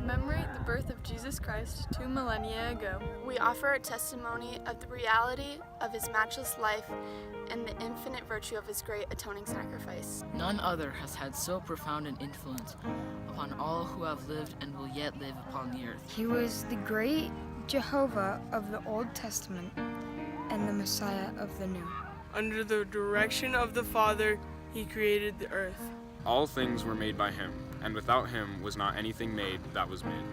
commemorate the birth of Jesus Christ 2 millennia ago. We offer a testimony of the reality of his matchless life and the infinite virtue of his great atoning sacrifice. None other has had so profound an influence upon all who have lived and will yet live upon the earth. He was the great Jehovah of the Old Testament and the Messiah of the New. Under the direction of the Father, he created the earth. All things were made by him, and without him was not anything made that was made.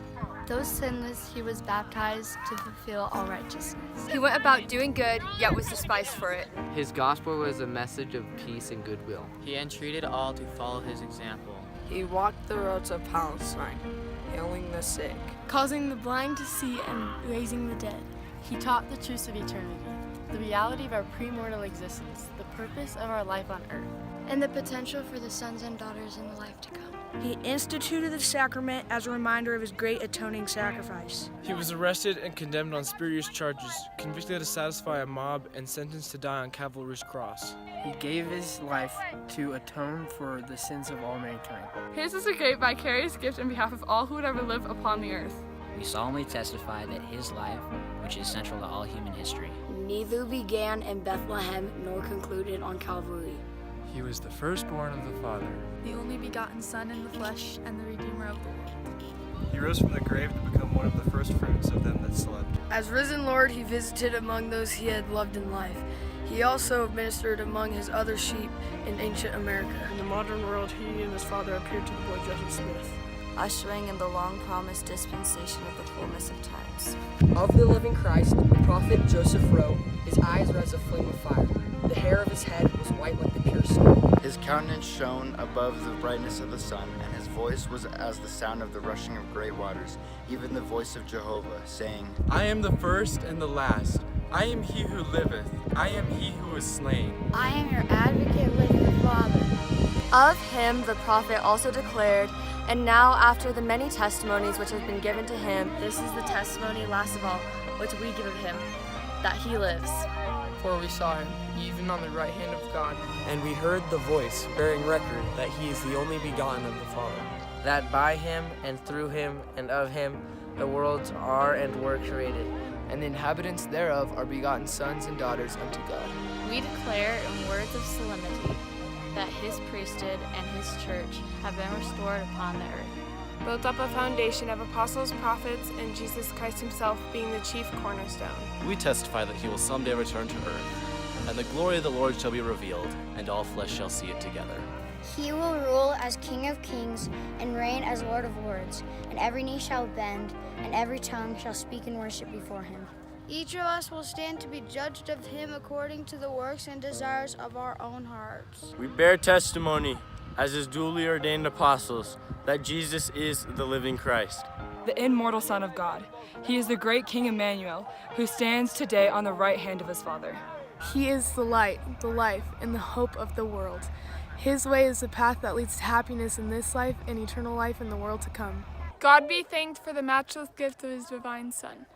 Though sinless, he was baptized to fulfill all righteousness. He went about doing good, yet was despised for it. His gospel was a message of peace and goodwill. He entreated all to follow his example. He walked the roads of Palestine, healing the sick, causing the blind to see and raising the dead. He taught the truths of eternity, the reality of our premortal existence, the purpose of our life on earth, and the potential for the sons and daughters in the life to come. He instituted the sacrament as a reminder of his great atoning sacrifice. He was arrested and condemned on spurious charges, convicted to satisfy a mob, and sentenced to die on Calvary's cross. He gave his life to atone for the sins of all mankind. His is a great vicarious gift in behalf of all who would ever live upon the earth. We solemnly testify that his life, which is central to all human history, neither began in Bethlehem nor concluded on Calvary. He was the firstborn of the Father, the only begotten Son in the flesh, and the Redeemer of the world. He rose from the grave to become one of the first fruits of them that slept. As risen Lord, he visited among those he had loved in life. He also ministered among his other sheep in ancient America. In the modern world, he and his Father appeared to the boy Joseph Smith, ushering in the long-promised dispensation of the fullness of times. Of the living Christ, the prophet Joseph wrote, his eyes were as a flame of fire. The hair of his head was white like the pure snow. His countenance shone above the brightness of the sun, and his voice was as the sound of the rushing of great waters, even the voice of Jehovah, saying, I am the first and the last. I am he who liveth. I am he who was slain. I am your advocate with the Father. Of him the prophet also declared, and now after the many testimonies which have been given to him, this is the testimony last of all, which we give of him, that he lives. For we saw him, even on the right hand of God. And we heard the voice bearing record that he is the only begotten of the Father. That by him, and through him, and of him, the worlds are and were created, and the inhabitants thereof are begotten sons and daughters unto God. We declare in words of solemnity that his priesthood and his church have been restored upon the earth, built up a foundation of apostles, prophets, and Jesus Christ himself being the chief cornerstone. We testify that he will someday return to earth, and the glory of the Lord shall be revealed, and all flesh shall see it together. He will rule as King of kings and reign as Lord of lords, and every knee shall bend, and every tongue shall speak in worship before him. Each of us will stand to be judged of him according to the works and desires of our own hearts. We bear testimony, as his duly ordained apostles, that Jesus is the living Christ, the immortal Son of God. He is the great King Emmanuel, who stands today on the right hand of his Father. He is the light, the life, and the hope of the world. His way is the path that leads to happiness in this life and eternal life in the world to come. God be thanked for the matchless gift of his divine Son.